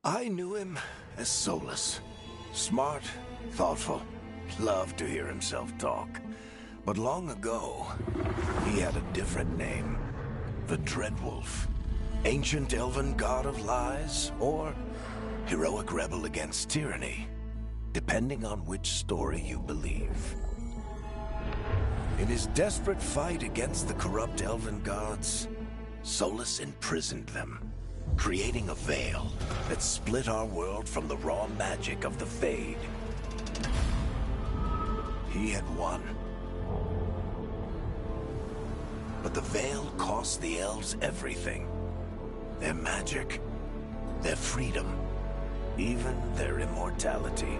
I knew him as Solus. Smart, thoughtful, loved to hear himself talk. But long ago, he had a different name. The Dreadwolf. Ancient elven god of lies, or heroic rebel against tyranny, depending on which story you believe. In his desperate fight against the corrupt elven gods, Solus imprisoned them, creating a veil that split our world from the raw magic of the Fade. He had won. But the veil cost the elves everything. Their magic, their freedom, even their immortality.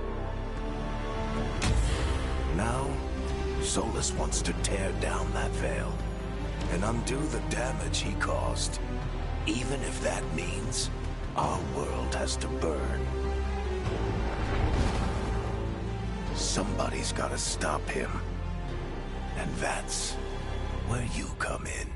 Now, Solus wants to tear down that veil and undo the damage he caused, even if that means our world has to burn. Somebody's gotta stop him, and that's where you come in.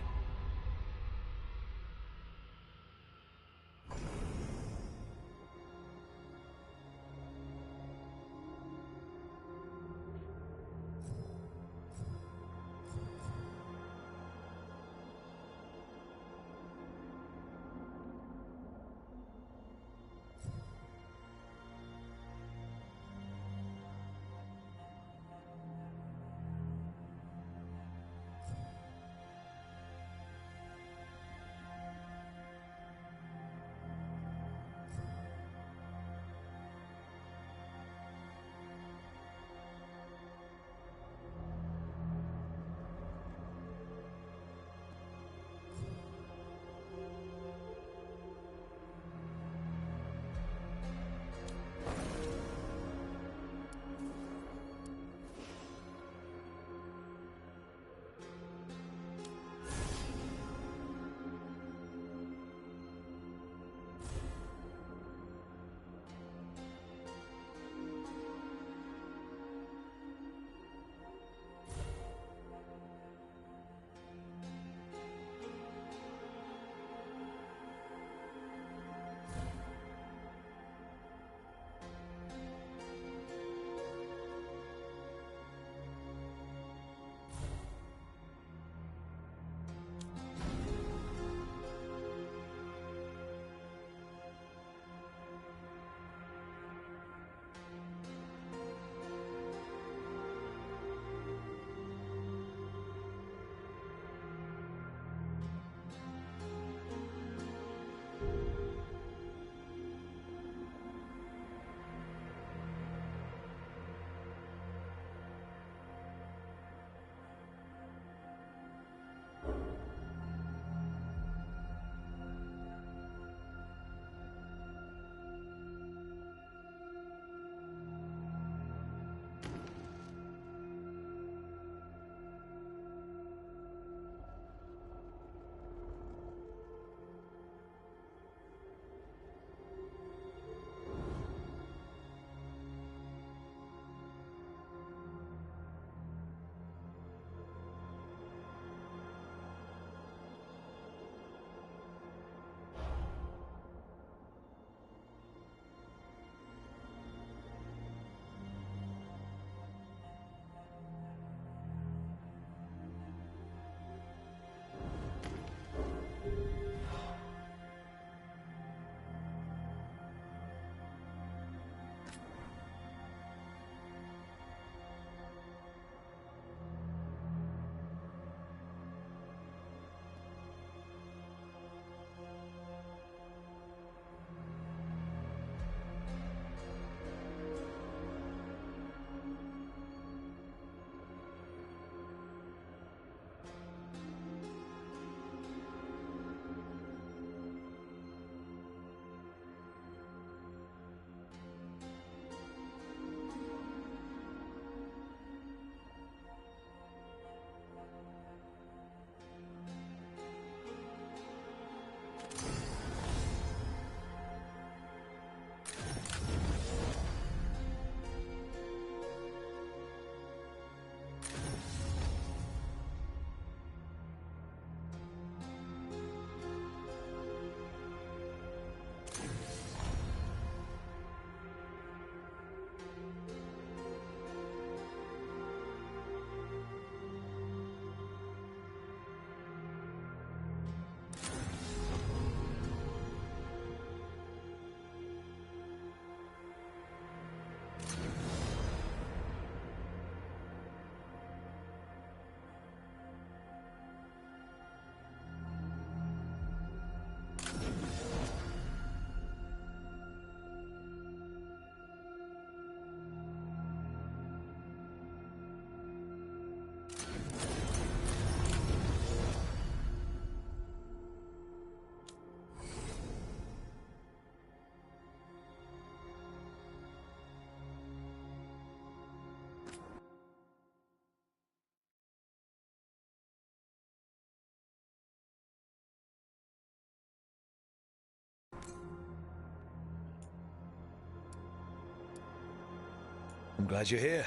I'm glad you're here.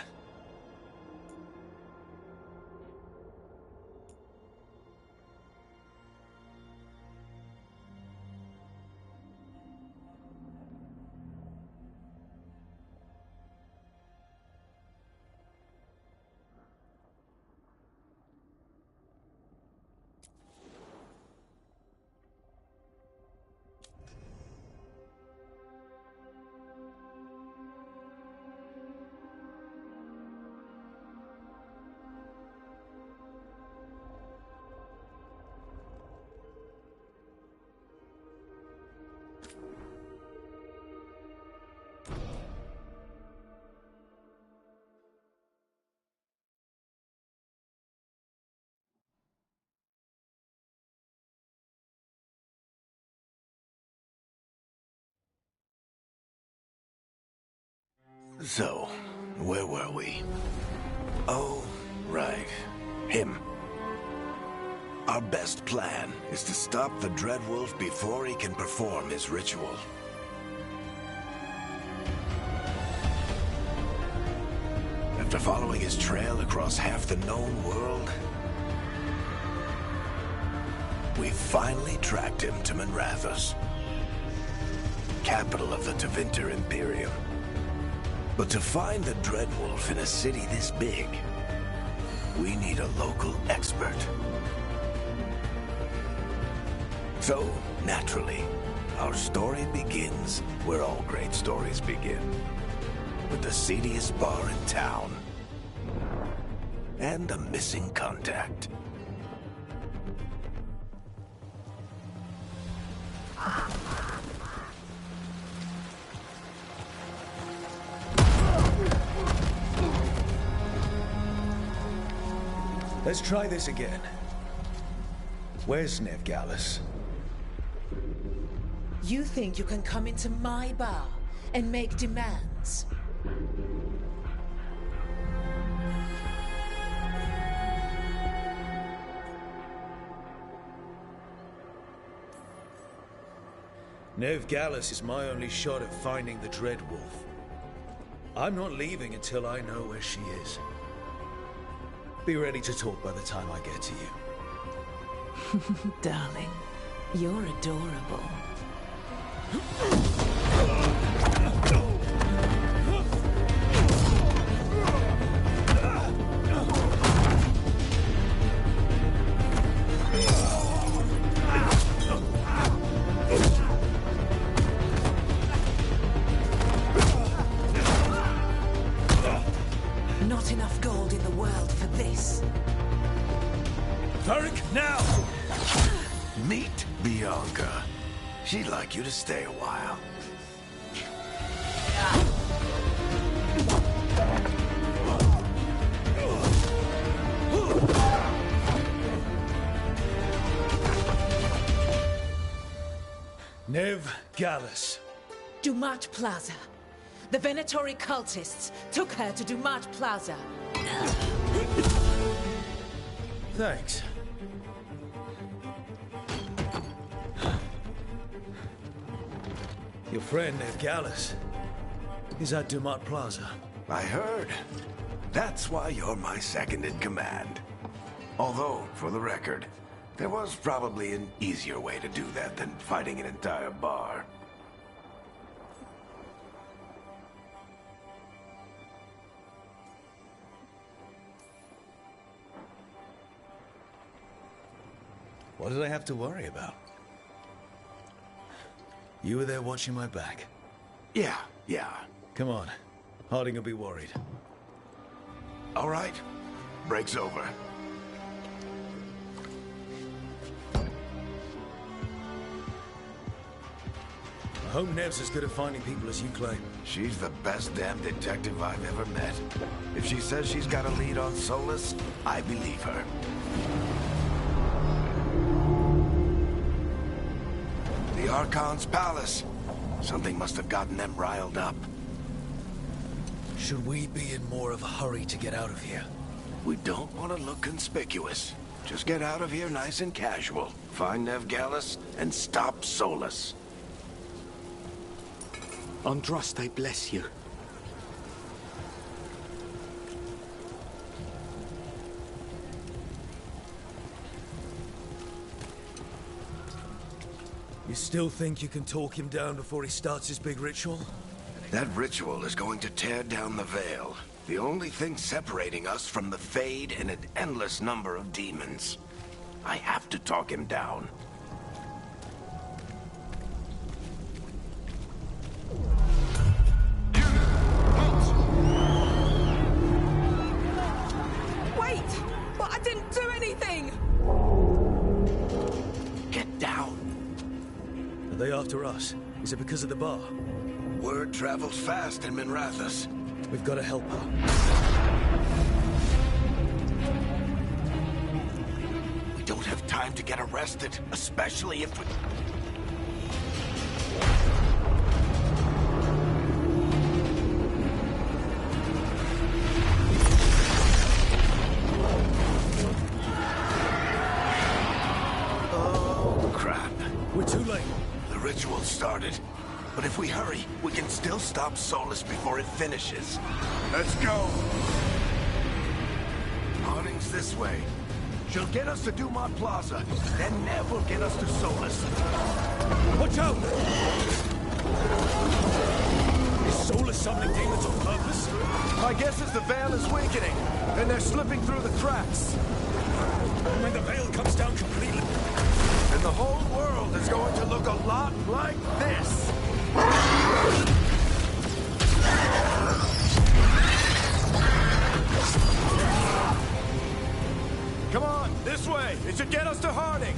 So, where were we? Oh, right. Him. Our best plan is to stop the Dreadwolf before he can perform his ritual. After following his trail across half the known world, we finally tracked him to Manrathus, capital of the Tevinter Imperium. But to find the Dreadwolf in a city this big, we need a local expert. So, naturally, our story begins where all great stories begin. With the seediest bar in town. And a missing contact. Let's try this again. Where's Veilguard? You think you can come into my bar and make demands? Veilguard is my only shot at finding the Dreadwolf. I'm not leaving until I know where she is. Be ready to talk by the time I get to you. Darling, you're adorable. Not enough gold in the world for this. Varric, now! Meet Bianca. She'd like you to stay a while. Veilguard. Dumat Plaza. The Venatori cultists took her to Dumat Plaza. Thanks. Your friend, Veilguard, is at Dumat Plaza. I heard. That's why you're my second in command. Although, for the record, there was probably an easier way to do that than fighting an entire bar. What did I have to worry about? You were there watching my back. Yeah. Come on. Harding will be worried. All right. Break's over. I hope Nev's as good at finding people as you claim. She's the best damn detective I've ever met. If she says she's got a lead on Solus, I believe her. The Archon's palace. Something must have gotten them riled up. Should we be in more of a hurry to get out of here? We don't want to look conspicuous. Just get out of here nice and casual. Find Veilguard and stop Solus. Andraste bless you. You still think you can talk him down before he starts his big ritual? That ritual is going to tear down the Veil. The only thing separating us from the Fade and an endless number of demons. I have to talk him down. Wait! But I didn't do anything! Get down. Are they after us? Is it because of the bar? Word travels fast in Minrathous. We've got to help her. We don't have time to get arrested, especially if we... Oh, crap. We're too late. The ritual started. But if we hurry, we can still stop Solus before it finishes. Let's go! Harding's this way. She'll get us to Dumont Plaza, then Nev will get us to Solus. Watch out! Is Solus summoning demons on purpose? My guess is the Veil is weakening, and they're slipping through the cracks. And when the Veil comes down completely... And the whole world is going to look a lot like this. Come on, this way. It should get us to Harding.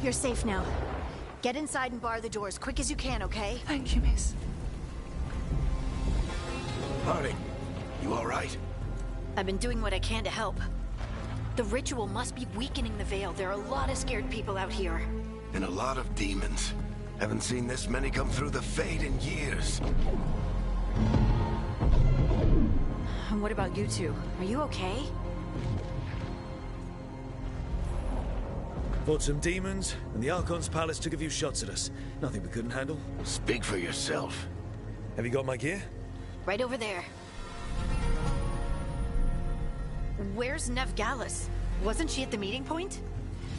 You're safe now. Get inside and bar the doors quick as you can, okay? Thank you, miss. Harding, you all right? I've been doing what I can to help. The ritual must be weakening the Veil. There are a lot of scared people out here. And a lot of demons. Haven't seen this many come through the Fade in years. And what about you two? Are you okay? Fought some demons, and the Archon's palace took a few shots at us. Nothing we couldn't handle. Speak for yourself. Have you got my gear? Right over there. Where's Nev Gallus? Wasn't she at the meeting point?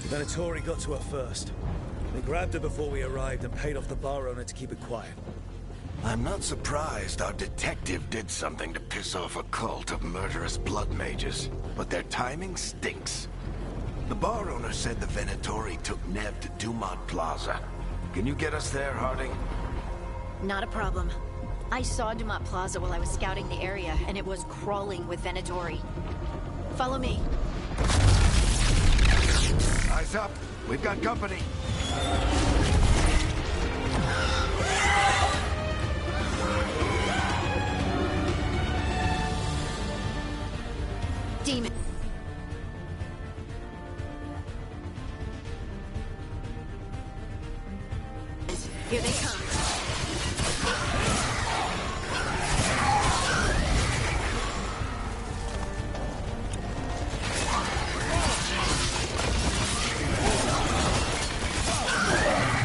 The Venatori got to her first. They grabbed her before we arrived and paid off the bar owner to keep it quiet. I'm not surprised our detective did something to piss off a cult of murderous blood mages, but their timing stinks. The bar owner said the Venatori took Nev to Dumont Plaza. Can you get us there, Harding? Not a problem. I saw Dumont Plaza while I was scouting the area, and it was crawling with Venatori. Follow me. Eyes up. We've got company. Demon. Here they come.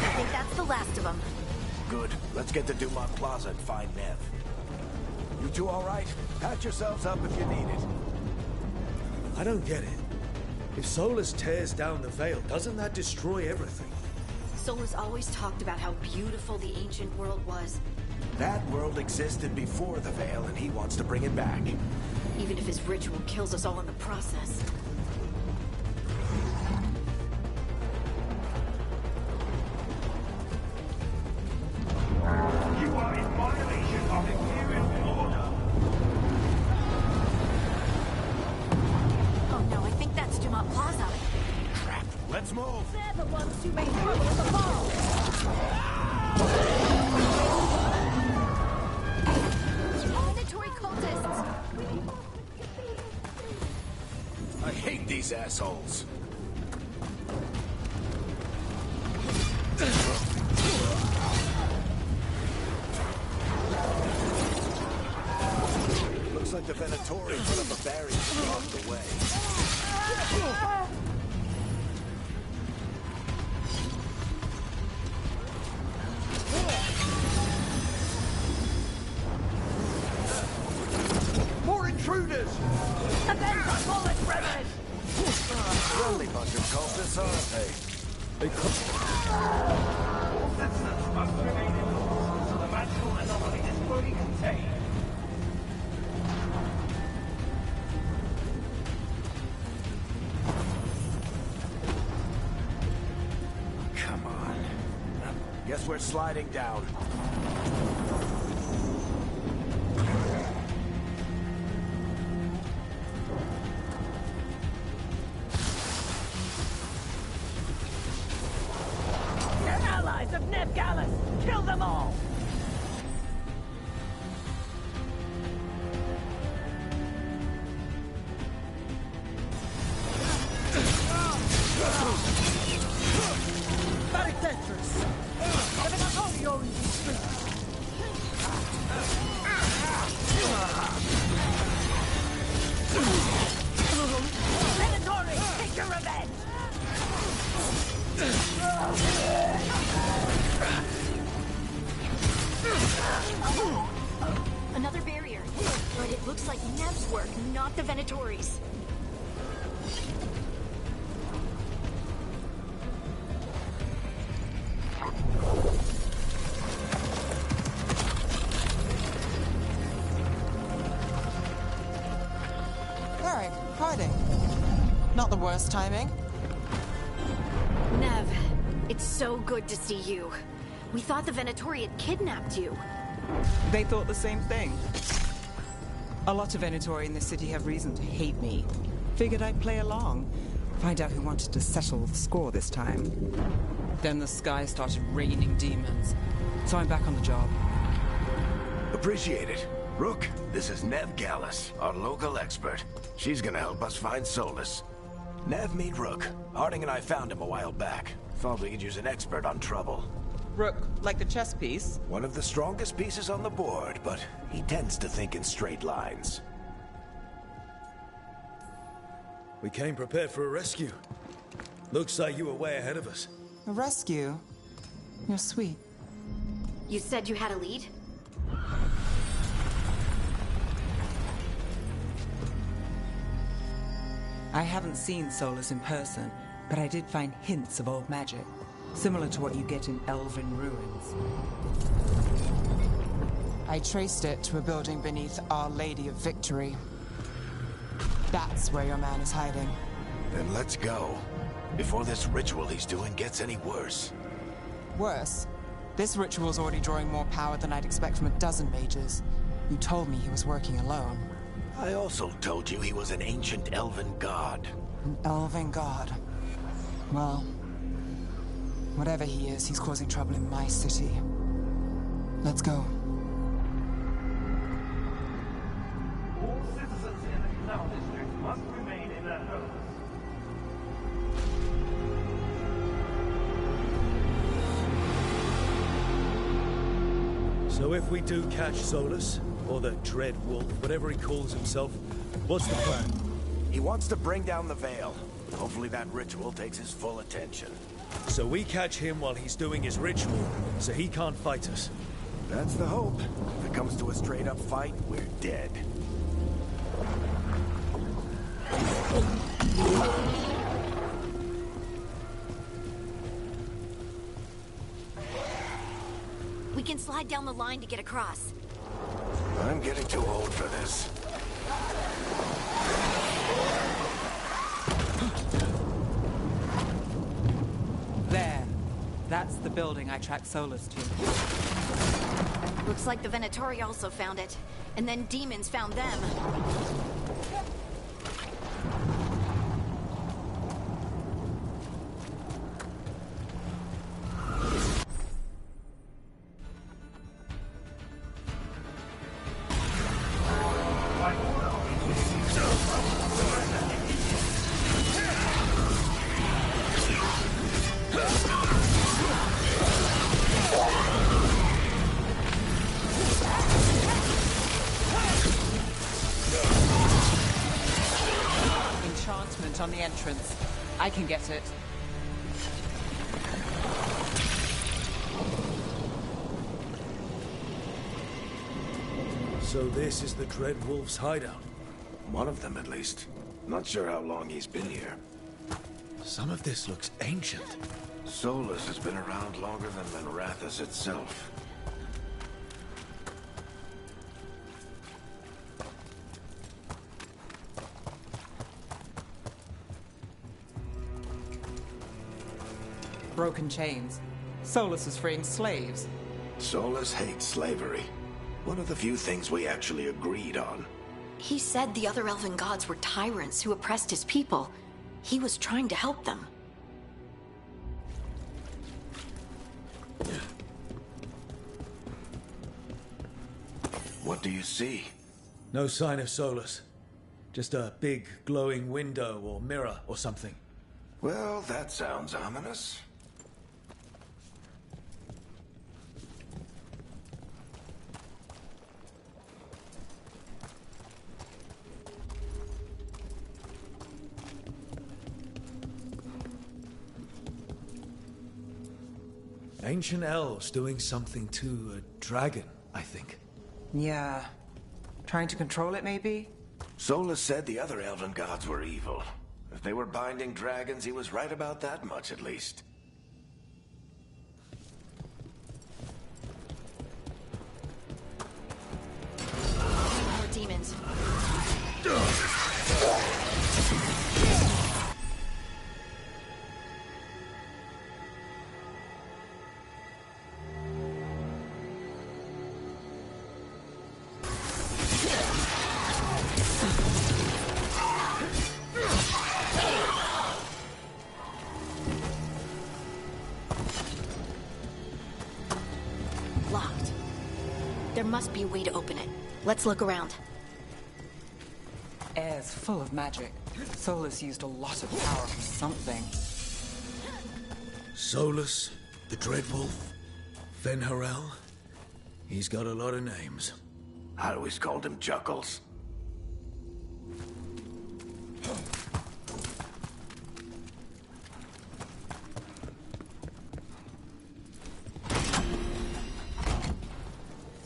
I think that's the last of them. Good. Let's get to Dumont Plaza and find Nev. You two all right? Patch yourselves up if you need it. I don't get it. If Solus tears down the Veil, doesn't that destroy everything? Solus always talked about how beautiful the ancient world was, That world existed before the Veil, and he wants to bring it back. even if his ritual kills us all in the process. You are in violation of Imperial order. Oh no, I think that's Dumont Plaza. Crap. Let's move. They're the ones who made trouble at the ball! Mandatory cultists! I hate these assholes. Looks like the Venatori put up a barrier to block the way. intruders! Friendly bunch of cultists, aren't they? All citizens must remain indoors until the magical anomaly is fully contained. Come on. Guess we're sliding down. They're allies of Veilguard! Kill them all! Maledictus! The Veilguard are in street! Veilguard, take your revenge! Another barrier. But it looks like Nev's work, not the Venatori's. Alright, hiding. Not the worst timing. Nev, it's so good to see you. We thought the Venatori had kidnapped you. They thought the same thing. A lot of Venatori in this city have reason to hate me. Figured I'd play along. Find out who wanted to settle the score this time. Then the sky started raining demons. So I'm back on the job. Appreciate it. Rook, this is Nev Gallus, our local expert. She's gonna help us find Solus. Nev, meet Rook. Harding and I found him a while back. Thought we could use an expert on trouble. Rook, like the chess piece? One of the strongest pieces on the board, but he tends to think in straight lines. We came prepared for a rescue. Looks like you were way ahead of us. A rescue? You're sweet. You said you had a lead? I haven't seen Solus in person, but I did find hints of old magic, similar to what you get in Elven ruins. I traced it to a building beneath Our Lady of Victory. That's where your man is hiding. Then let's go. Before this ritual he's doing gets any worse. Worse, this ritual's already drawing more power than I'd expect from a dozen mages. You told me he was working alone. I also told you he was an ancient elven god. An elven god. Well, whatever he is, he's causing trouble in my city. Let's go. All citizens in the Canal District must remain in their homes. So if we do catch Solus, or the Dread Wolf, whatever he calls himself, what's the plan? He wants to bring down the Veil. Hopefully that ritual takes his full attention. So we catch him while he's doing his ritual, so he can't fight us. That's the hope. If it comes to a straight-up fight, we're dead. We can slide down the line to get across. I'm getting too old for this. There. That's the building I tracked Solus to. Looks like the Venatori also found it. And then demons found them. Enchantment on the entrance. I can get it. So this is the Dread Wolf's hideout. One of them, at least. Not sure how long he's been here. Some of this looks ancient. Solus has been around longer than Manrathus itself. Broken chains. Solus is freeing slaves. Solus hates slavery. One of the few things we actually agreed on. He said the other elven gods were tyrants who oppressed his people. He was trying to help them. What do you see? No sign of Solus. Just a big glowing window or mirror or something. Well, that sounds ominous. Ancient elves doing something to a dragon, I think. Yeah. Trying to control it, maybe? Solus said the other elven gods were evil. If they were binding dragons, he was right about that much, at least. More demons. Locked. There must be a way to open it. Let's look around. Air's full of magic. Solus used a lot of power for something. Solus, the Dreadwolf, Fenharel. He's got a lot of names. I always called him Chuckles.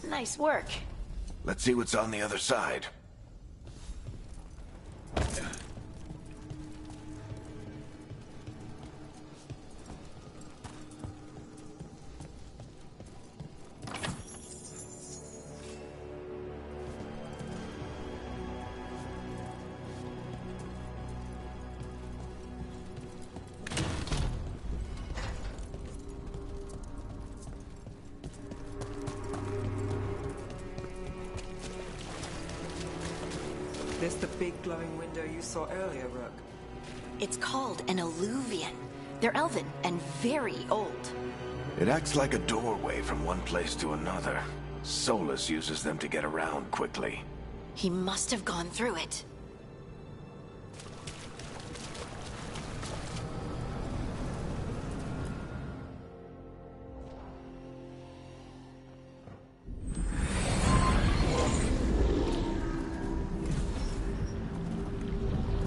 Nice work. Let's see what's on the other side. This the big glowing window you saw earlier, Rook? It's called an alluvian. They're elven and very old. It acts like a doorway from one place to another. Solus uses them to get around quickly. He must have gone through it.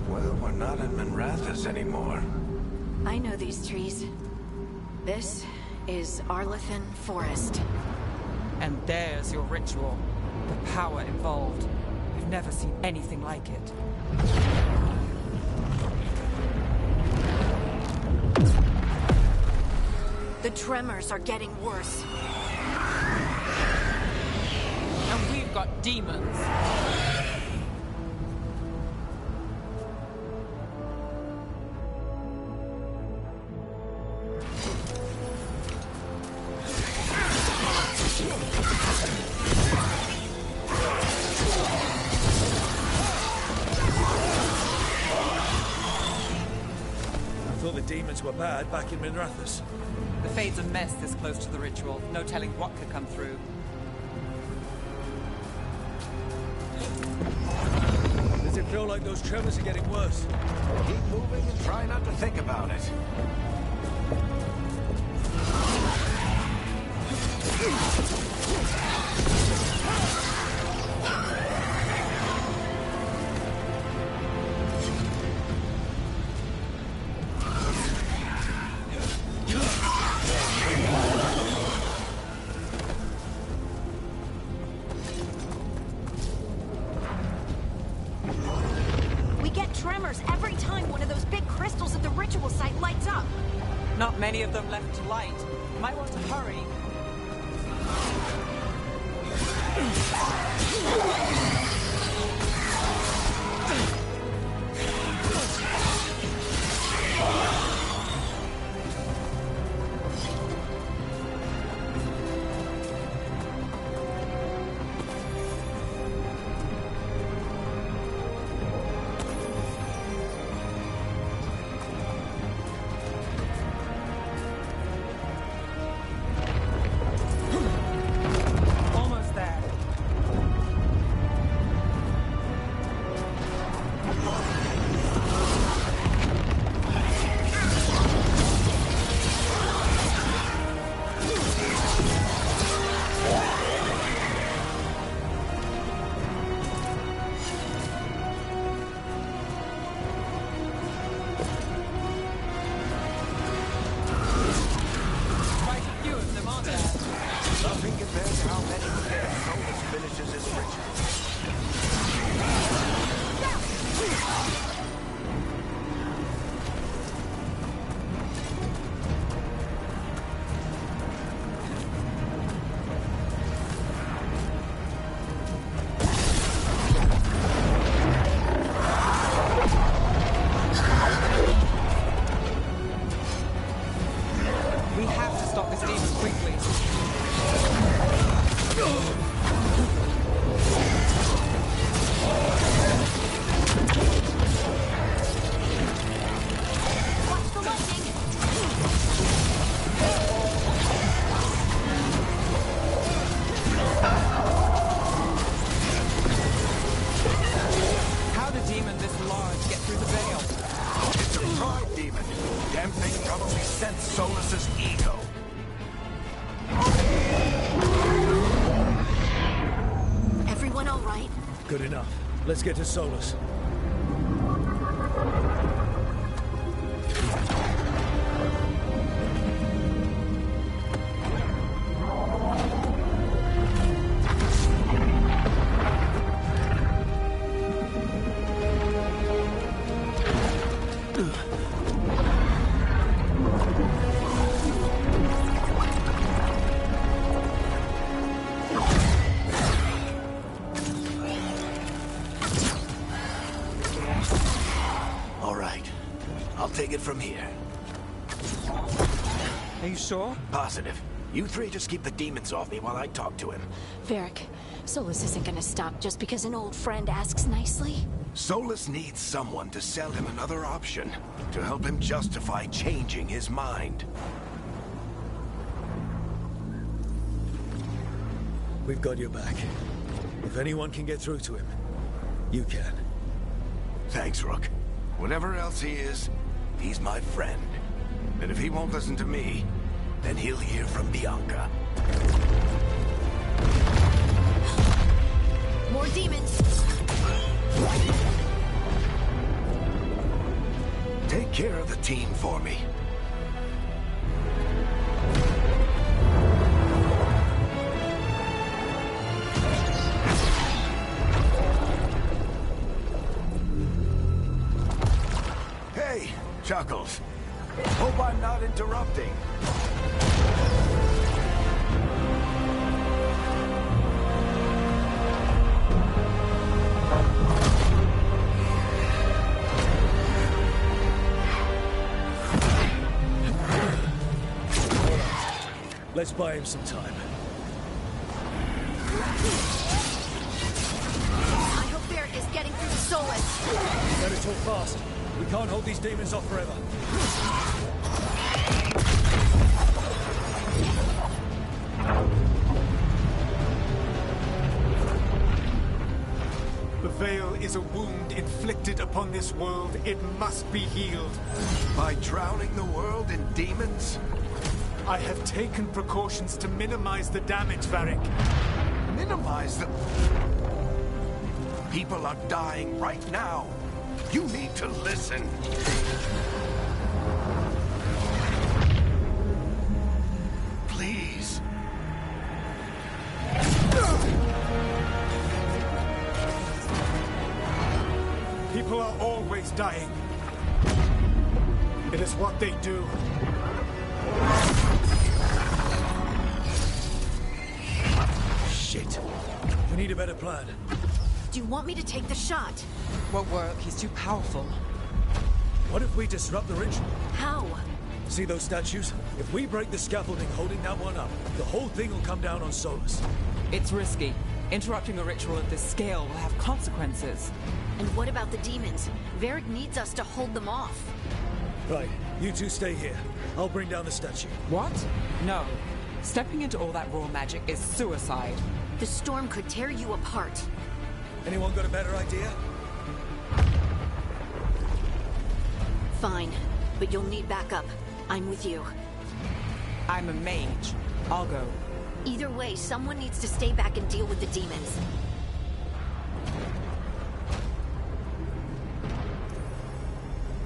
Well, we're not in Manrathus anymore. I know these trees. This is Arlethan Forest. And there's your ritual. The power involved. I've never seen anything like it. The tremors are getting worse. And we've got demons. I thought the demons were bad back in Manrathus. The Fade's a mess this close to the ritual. No telling what could come through. Does it feel like those tremors are getting worse? Keep moving and try not to think about it. tremors every time one of those big crystals at the ritual site lights up. Not many of them left to light. Might want to hurry. Almost there. Quite a few of them, aren't there? Nothing compared to how many Solus finishes his ritual. We have to stop this demon quickly. Watch the lightning! How did demon this large get through the veil? It's a pride demon. Damn thing probably sensed Solus's ego. Everyone all right? Good enough. Let's get to Solus. All right. I'll take it from here. Are you sure? Positive. You three just keep the demons off me while I talk to him. Varric, Solus isn't gonna stop just because an old friend asks nicely. Solus needs someone to sell him another option, to help him justify changing his mind. We've got your back. If anyone can get through to him, you can. Thanks, Rook. Whatever else he is, he's my friend. And if he won't listen to me, then he'll hear from Bianca. More demons! Take care of the team for me. Hey, Chuckles. Hope I'm not interrupting. Let's buy him some time. I hope Varric is getting through to Solus. Better talk fast. We can't hold these demons off forever. The veil is a wound inflicted upon this world. It must be healed. By drowning the world in demons? I have taken precautions to minimize the damage, Varric. Minimize the... People are dying right now. You need to listen. Please. People People are always dying. It is what they do. Shit. We need a better plan. Do you want me to take the shot? Won't work. He's too powerful. What if we disrupt the ritual? How? See those statues? If we break the scaffolding holding that one up, the whole thing will come down on Solus. It's risky. Interrupting a ritual of this scale will have consequences. And what about the demons? Varric needs us to hold them off. Right, you two stay here. I'll bring down the statue. What? No. Stepping into all that raw magic is suicide. The storm could tear you apart. Anyone got a better idea? Fine, but you'll need backup. I'm with you. I'm a mage. I'll go. Either way, someone needs to stay back and deal with the demons.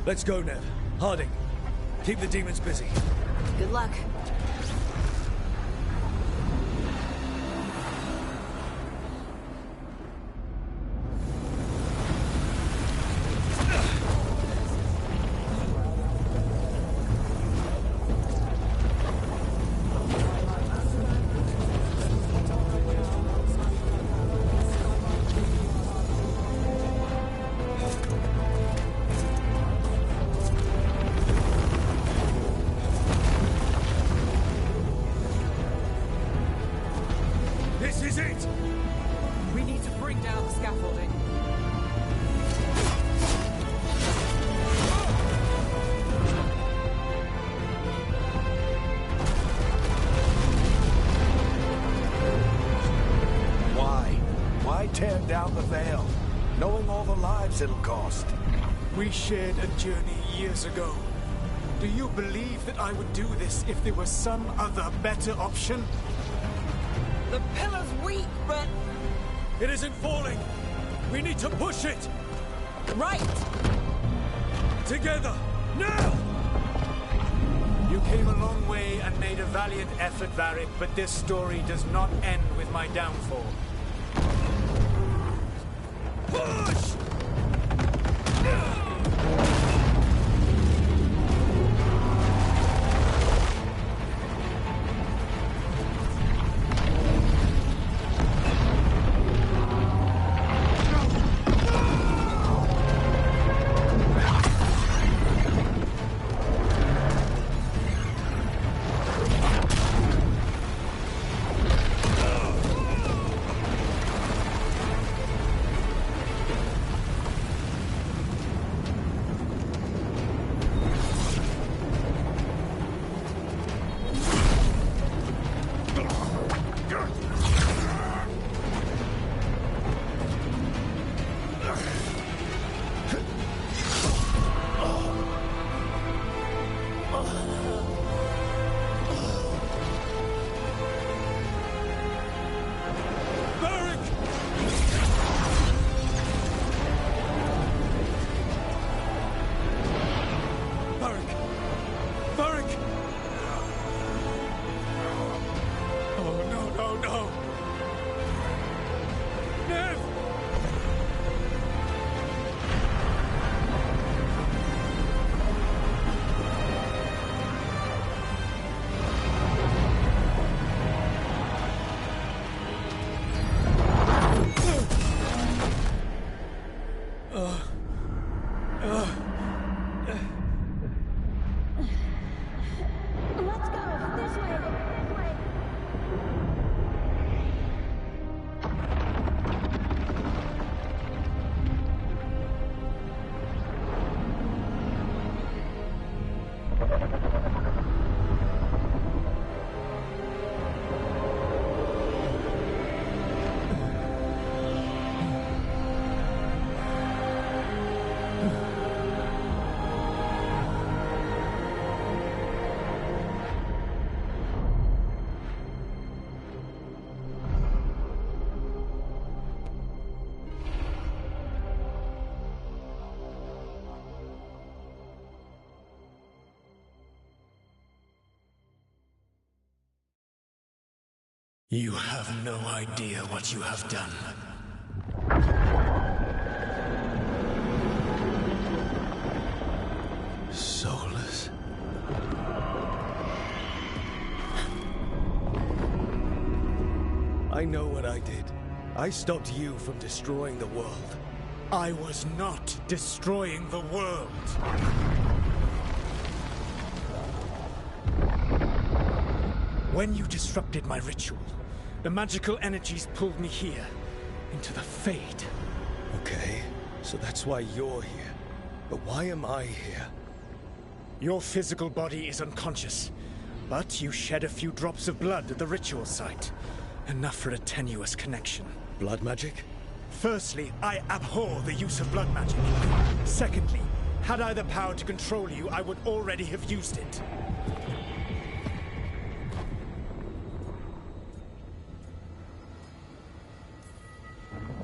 Let's go, Nev. Harding, keep the demons busy. Good luck. This is it! We need to bring down the scaffolding. Why tear down the veil, knowing all the lives it'll cost? We shared a journey years ago. Do you believe that I would do this if there was some other better option? The pillar's weak, but... It isn't falling! We need to push it! Right! Together! Now! You came a long way and made a valiant effort, Varric, but this story does not end with my downfall. Push! You have no idea what you have done. I know what I did. I stopped you from destroying the world. I was not destroying the world. When you disrupted my ritual, the magical energies pulled me here, into the Fade. Okay, so that's why you're here. But why am I here? Your physical body is unconscious, but you shed a few drops of blood at the ritual site. Enough for a tenuous connection. Blood magic? Firstly, I abhor the use of blood magic. Secondly, had I the power to control you, I would already have used it.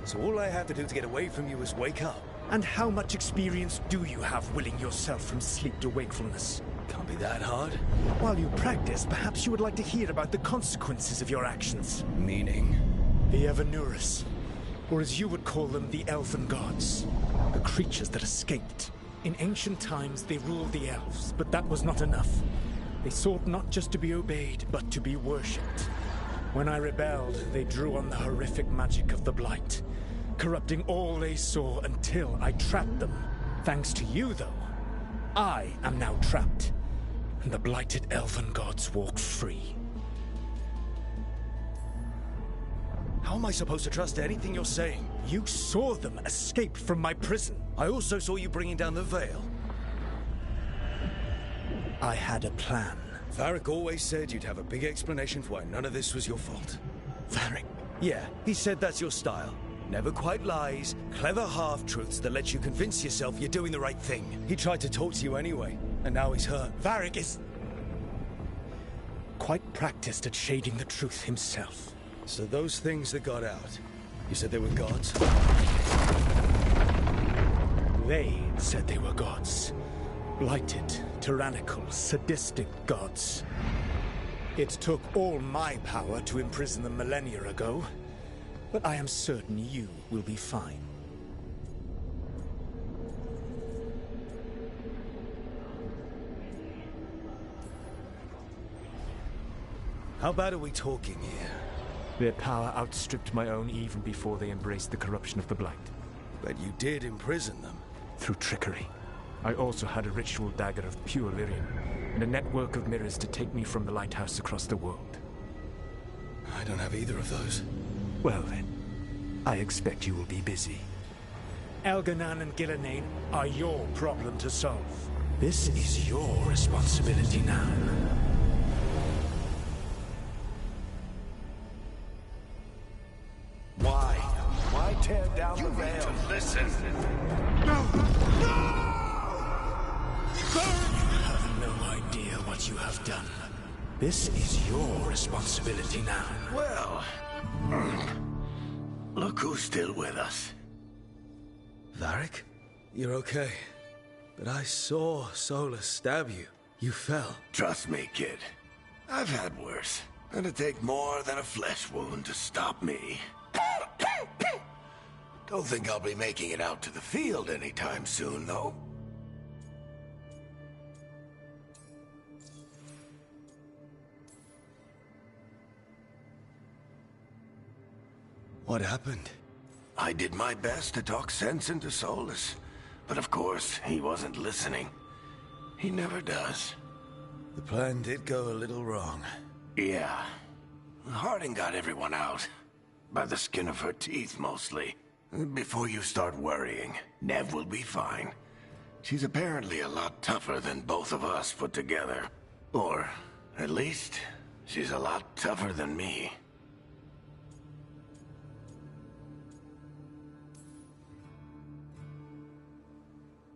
So all I have to do to get away from you is wake up? And how much experience do you have willing yourself from sleep to wakefulness? Can't be that hard. While you practice, perhaps you would like to hear about the consequences of your actions. Meaning? The Evanurus, or as you would call them, the Elven Gods. The creatures that escaped. In ancient times, they ruled the elves, but that was not enough. They sought not just to be obeyed, but to be worshipped. When I rebelled, they drew on the horrific magic of the Blight, corrupting all they saw until I trapped them. Thanks to you, though, I am now trapped, and the blighted Elven Gods walk free. How am I supposed to trust anything you're saying? You saw them escape from my prison. I also saw you bringing down the Veil. I had a plan. Varric always said you'd have a big explanation for why none of this was your fault. Varric? Yeah, he said that's your style. Never quite lies, clever half-truths that let you convince yourself you're doing the right thing. He tried to talk to you anyway, and now he's hurt. Varric is quite practiced at shading the truth himself. So those things that got out, you said they were gods? They said they were gods. Blighted, tyrannical, sadistic gods. It took all my power to imprison them millennia ago, but I am certain you will be fine. How bad are we talking here? Their power outstripped my own even before they embraced the corruption of the Blight. But you did imprison them. Through trickery. I also had a ritual dagger of pure lyrium, and a network of mirrors to take me from the lighthouse across the world. I don't have either of those. Well then, I expect you will be busy. Elganan and Gillenane are your problem to solve. This is your responsibility now. Why tear down the veil? You need to listen. You have no idea what you have done. This is your responsibility now. Well, look who's still with us. Varric? You're okay. But I saw Solus stab you. You fell. Trust me, kid. I've had worse. It'd take more than a flesh wound to stop me. Don't think I'll be making it out to the field anytime soon, though. What happened? I did my best to talk sense into Solus, but of course, he wasn't listening. He never does. The plan did go a little wrong. Yeah. Harding got everyone out. By the skin of her teeth, mostly. Before you start worrying, Nev will be fine. She's apparently a lot tougher than both of us put together. Or, at least, she's a lot tougher than me.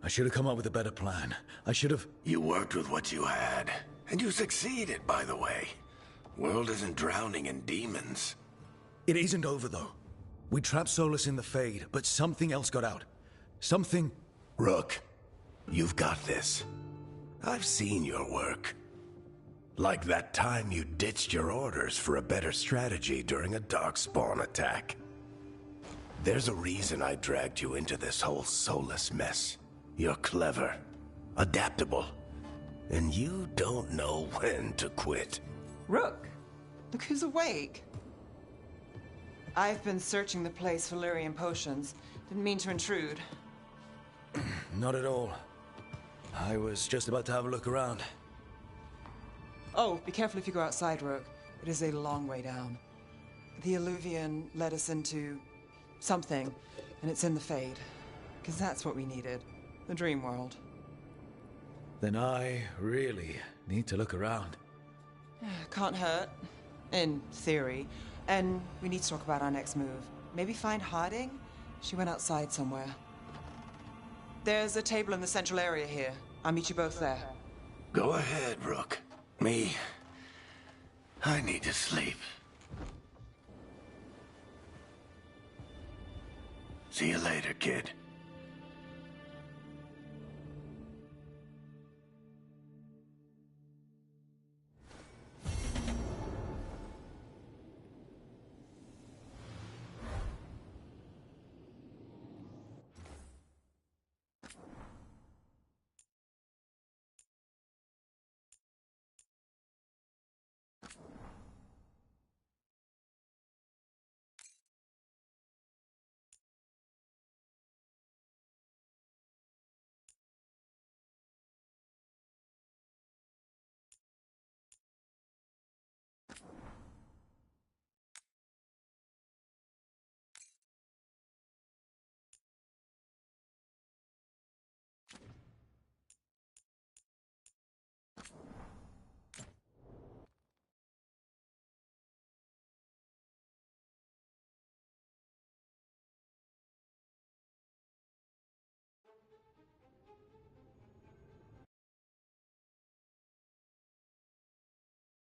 I should have come up with a better plan. I should have... You worked with what you had. And you succeeded, by the way. World isn't drowning in demons. It isn't over, though. We trapped Solus in the Fade, but something else got out. Something... Rook, you've got this. I've seen your work. Like that time you ditched your orders for a better strategy during a Darkspawn attack. There's a reason I dragged you into this whole Solus mess. You're clever, adaptable, and you don't know when to quit. Rook, look who's awake. I've been searching the place for Lyrian potions. Didn't mean to intrude. Not at all. I was just about to have a look around. Oh, be careful if you go outside, Rook. It is a long way down. The Illuvian led us into something, and it's in the Fade. Because that's what we needed. The dream world. Then I really need to look around. Can't hurt. In theory. And we need to talk about our next move. Maybe find Harding? She went outside somewhere. There's a table in the central area here. I'll meet you both there. Go ahead, Rook. Me, I need to sleep. See you later, kid.